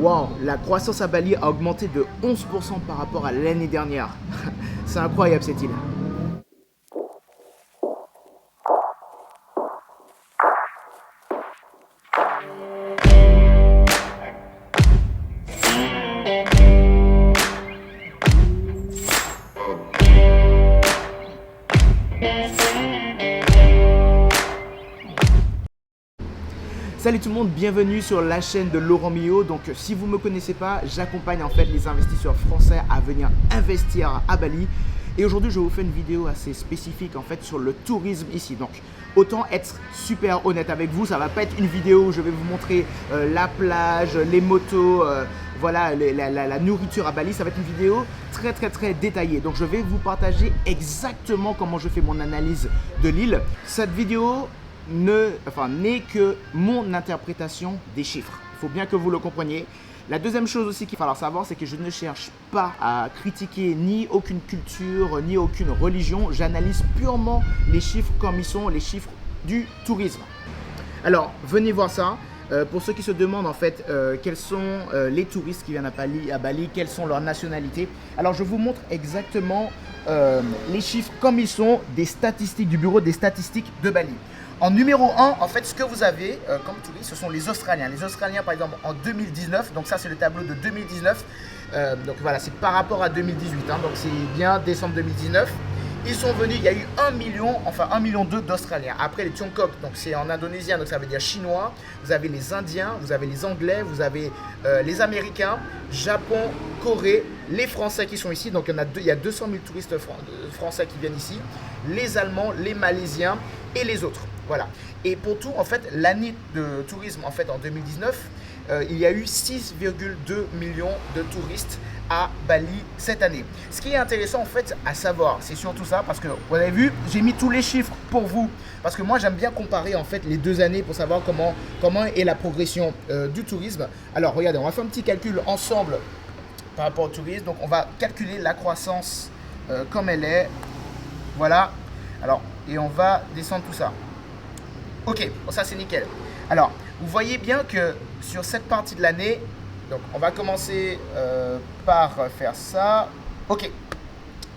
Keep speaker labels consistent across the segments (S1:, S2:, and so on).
S1: Wow, la croissance à Bali a augmenté de 11% par rapport à l'année dernière. C'est incroyable cette île. Salut tout le monde, bienvenue sur la chaîne de Laurent Millot. Donc si vous ne me connaissez pas, j'accompagne en fait les investisseurs français à venir investir à Bali. Et aujourd'hui, je vous fais une vidéo assez spécifique en fait sur le tourisme ici. Donc autant être super honnête avec vous, ça va pas être une vidéo où je vais vous montrer la plage, les motos, voilà, la nourriture à Bali. Ça va être une vidéo très détaillée. Donc je vais vous partager exactement comment je fais mon analyse de l'île. Cette vidéo n'est que mon interprétation des chiffres. Il faut bien que vous le compreniez. La deuxième chose aussi qu'il va falloir savoir, c'est que je ne cherche pas à critiquer ni aucune culture, ni aucune religion. J'analyse purement les chiffres comme ils sont, les chiffres du tourisme. Alors, venez voir ça. Pour ceux qui se demandent en fait quels sont les touristes qui viennent à Bali, quelles sont leurs nationalités. Alors, je vous montre exactement les chiffres comme ils sont des statistiques du bureau des statistiques de Bali. En numéro 1, en fait, ce que vous avez comme touristes, ce sont les Australiens. Les Australiens, par exemple, en 2019, donc ça, c'est le tableau de 2019. Donc voilà, c'est par rapport à 2018, hein, donc c'est bien décembre 2019. Ils sont venus, il y a eu 1 million, enfin 1,2 million d'Australiens. Après les Tiongkok, donc c'est en indonésien, donc ça veut dire chinois. Vous avez les Indiens, vous avez les Anglais, vous avez les Américains, Japon, Corée, les Français qui sont ici. Donc il y a 200 000 touristes français qui viennent ici. Les Allemands, les Malaisiens et les autres. Voilà. Et pour tout, en fait, l'année de tourisme, en fait, en 2019, il y a eu 6,2 millions de touristes à Bali cette année. Ce qui est intéressant en fait à savoir, c'est surtout ça, parce que vous avez vu, j'ai mis tous les chiffres pour vous, parce que moi j'aime bien comparer en fait les 2 années pour savoir comment est la progression du tourisme. Alors regardez, on va faire un petit calcul ensemble par rapport au tourisme. Donc on va calculer la croissance comme elle est. Voilà. Alors, et on va descendre tout ça. Ok, bon, ça c'est nickel. Alors, vous voyez bien que sur cette partie de l'année, donc on va commencer par faire ça. Ok,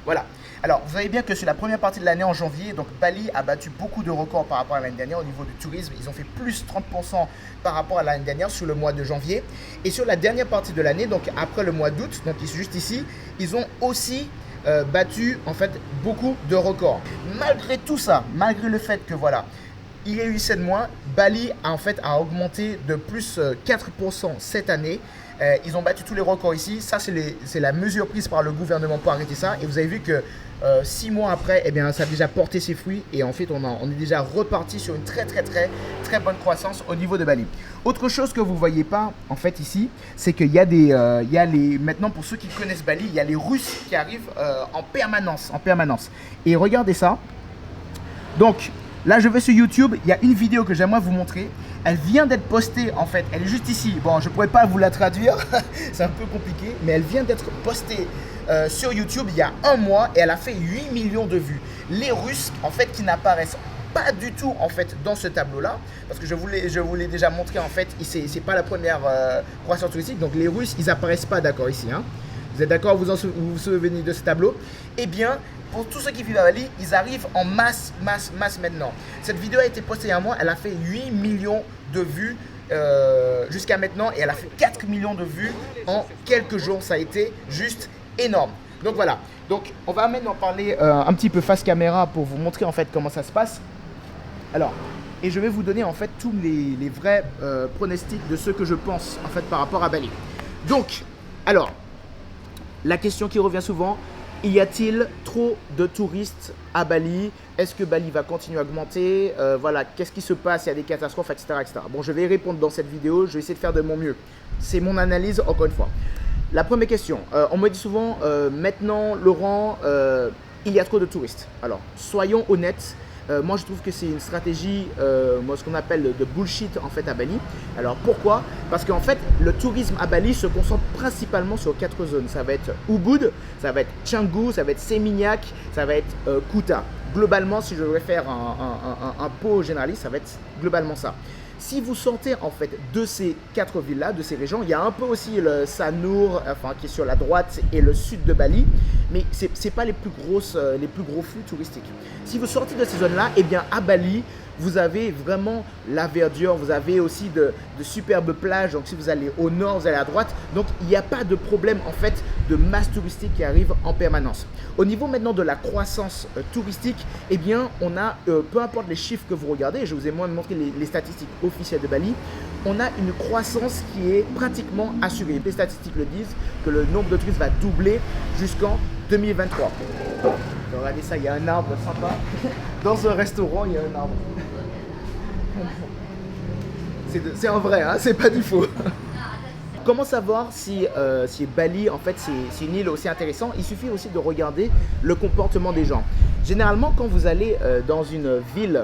S1: voilà. Alors, vous voyez bien que sur la première partie de l'année en janvier, donc Bali a battu beaucoup de records par rapport à l'année dernière au niveau du tourisme. Ils ont fait plus 30% par rapport à l'année dernière sur le mois de janvier. Et sur la dernière partie de l'année, donc après le mois d'août, donc juste ici, ils ont aussi battu en fait beaucoup de records. Malgré tout ça, malgré le fait que voilà, il y a eu 7 mois, Bali a augmenté de plus 4% cette année. Ils ont battu tous les records ici. Ça, c'est la mesure prise par le gouvernement pour arrêter ça. Et vous avez vu que 6 mois après, eh bien, ça a déjà porté ses fruits. Et en fait, on est déjà reparti sur une très bonne croissance au niveau de Bali. Autre chose que vous ne voyez pas en fait ici, c'est qu'il y a maintenant pour ceux qui connaissent Bali, il y a les Russes qui arrivent en permanence. Et regardez ça. Donc, là, je vais sur YouTube, il y a une vidéo que j'aimerais vous montrer. Elle vient d'être postée, en fait, elle est juste ici. Bon, je ne pourrais pas vous la traduire, c'est un peu compliqué, mais elle vient d'être postée sur YouTube il y a 1 mois et elle a fait 8 millions de vues. Les Russes, en fait, qui n'apparaissent pas du tout, en fait, dans ce tableau-là, parce que je vous l'ai déjà montré, en fait, c'est pas la première croissance touristique, donc les Russes, ils n'apparaissent pas, d'accord, ici, hein. Vous êtes d'accord, vous vous souvenez de ce tableau? Eh bien, pour tous ceux qui vivent à Bali, ils arrivent en masse maintenant. Cette vidéo a été postée il y a un mois, elle a fait 8 millions de vues jusqu'à maintenant et elle a fait 4 millions de vues en quelques jours. Ça a été juste énorme. Donc voilà, donc on va maintenant parler un petit peu face caméra pour vous montrer en fait comment ça se passe. Alors, et je vais vous donner en fait tous les vrais pronostics de ce que je pense en fait par rapport à Bali. Donc, alors, la question qui revient souvent, y a-t-il trop de touristes à Bali? Est-ce que Bali va continuer à augmenter? Voilà, qu'est-ce qui se passe? Il y a des catastrophes, etc., etc. Bon, je vais y répondre dans cette vidéo. Je vais essayer de faire de mon mieux. C'est mon analyse, encore une fois. La première question. On me dit souvent, maintenant, Laurent, il y a trop de touristes. Alors, soyons honnêtes. Moi, je trouve que c'est une stratégie, ce qu'on appelle de bullshit en fait à Bali. Alors pourquoi? Parce qu'en fait, le tourisme à Bali se concentre principalement sur 4 zones. Ça va être Ubud, ça va être Canggu, ça va être Seminyak, ça va être Kuta. Globalement, si je devais faire un pot généraliste, ça va être globalement ça. Si vous sortez en fait de ces 4 villes-là, de ces régions, il y a un peu aussi le Sanur, enfin qui est sur la droite, et le sud de Bali, mais c'est pas les plus gros flux touristiques. Si vous sortez de ces zones-là, eh bien à Bali, vous avez vraiment la verdure, vous avez aussi de superbes plages. Donc si vous allez au nord, vous allez à droite. Donc il n'y a pas de problème en fait de masse touristique qui arrive en permanence. Au niveau maintenant de la croissance touristique, eh bien on a, peu importe les chiffres que vous regardez, je vous ai moins montré les statistiques officielles de Bali, on a une croissance qui est pratiquement assurée. Les statistiques le disent que le nombre de touristes va doubler jusqu'en 2023. Regardez ça, il y a un arbre sympa. Dans un restaurant, il y a un arbre. C'est en vrai, hein, c'est pas du faux. Comment savoir si Bali, en fait, c'est une île aussi intéressante? Il suffit aussi de regarder le comportement des gens. Généralement, quand vous allez dans une ville,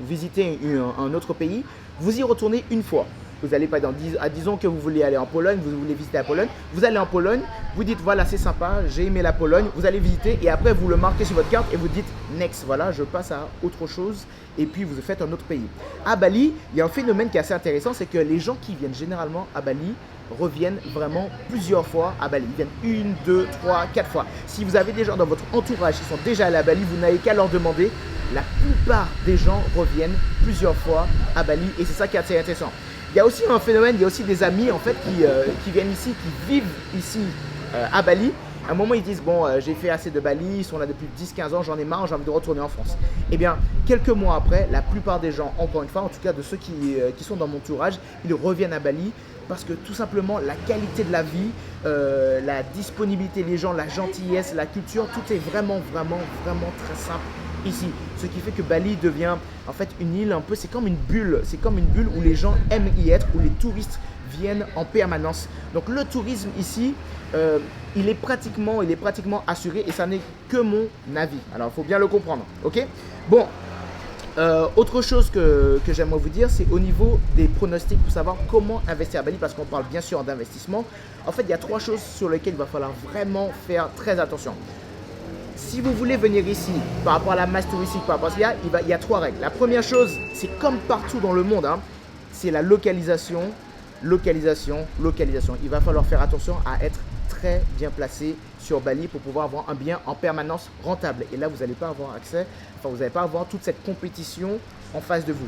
S1: visiter un autre pays, vous y retournez une fois. Vous n'allez pas disons que vous voulez aller en Pologne, vous voulez visiter la Pologne, vous allez en Pologne, vous dites voilà c'est sympa, j'ai aimé la Pologne, vous allez visiter et après vous le marquez sur votre carte et vous dites next, voilà je passe à autre chose et puis vous faites un autre pays. À Bali, il y a un phénomène qui est assez intéressant, c'est que les gens qui viennent généralement à Bali reviennent vraiment plusieurs fois à Bali. Ils viennent 1, 2, 3, 4 fois. Si vous avez des gens dans votre entourage qui sont déjà allés à Bali, vous n'avez qu'à leur demander. La plupart des gens reviennent plusieurs fois à Bali et c'est ça qui est assez intéressant. Il y a aussi un phénomène, il y a aussi des amis en fait qui viennent ici, qui vivent ici à Bali. À un moment, ils disent bon, j'ai fait assez de Bali, ils sont là depuis 10-15 ans, j'en ai marre, j'ai envie de retourner en France. Eh bien, quelques mois après, la plupart des gens, encore une fois, en tout cas de ceux qui sont dans mon entourage, ils reviennent à Bali parce que tout simplement la qualité de la vie, la disponibilité des gens, la gentillesse, la culture, tout est vraiment très simple ici. Ce qui fait que Bali devient en fait une île un peu, c'est comme une bulle où les gens aiment y être, où les touristes viennent en permanence. Donc le tourisme ici, il est pratiquement assuré et ça n'est que mon avis. Alors il faut bien le comprendre, ok? Bon, autre chose que j'aimerais vous dire, c'est au niveau des pronostics pour savoir comment investir à Bali, parce qu'on parle bien sûr d'investissement. En fait, il y a 3 choses sur lesquelles il va falloir vraiment faire très attention. Si vous voulez venir ici, par rapport à la masse touristique, par rapport à ce qu'il y a, il y a 3 règles. La première chose, c'est comme partout dans le monde, hein, c'est la localisation. Il va falloir faire attention à être très bien placé sur Bali pour pouvoir avoir un bien en permanence rentable. Et là, vous n'allez pas avoir accès, vous n'allez pas avoir toute cette compétition en face de vous.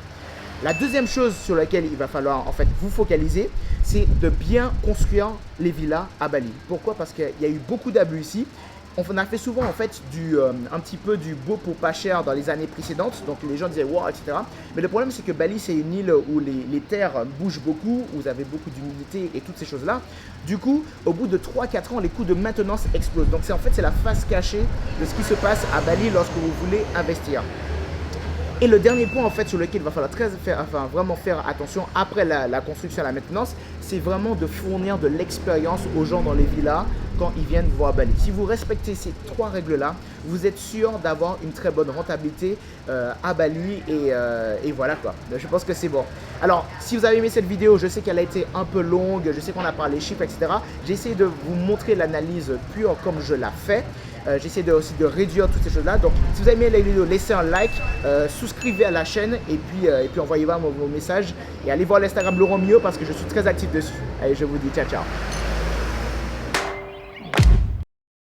S1: La deuxième chose sur laquelle il va falloir en fait vous focaliser, c'est de bien construire les villas à Bali. Pourquoi? Parce qu'il y a eu beaucoup d'abus ici. On a fait souvent en fait un petit peu du beau pour pas cher dans les années précédentes, donc les gens disaient wow, etc. Mais le problème c'est que Bali c'est une île où les terres bougent beaucoup, où vous avez beaucoup d'humidité et toutes ces choses là. Du coup, au bout de 3-4 ans, les coûts de maintenance explosent. Donc c'est la face cachée de ce qui se passe à Bali lorsque vous voulez investir. Et le dernier point en fait sur lequel il va falloir vraiment faire attention après la construction et la maintenance, c'est vraiment de fournir de l'expérience aux gens dans les villas quand ils viennent voir Bali. Si vous respectez ces 3 règles-là, vous êtes sûr d'avoir une très bonne rentabilité à Bali et voilà quoi. Je pense que c'est bon. Alors, si vous avez aimé cette vidéo, je sais qu'elle a été un peu longue, je sais qu'on a parlé chiffres, etc. J'ai essayé de vous montrer l'analyse pure comme je la fais. J'essaie aussi de réduire toutes ces choses-là. Donc, si vous avez aimé la vidéo, laissez un like, souscrivez à la chaîne et puis envoyez-moi vos messages. Et allez voir l'Instagram Laurent Millot parce que je suis très actif dessus. Allez, je vous dis ciao, ciao.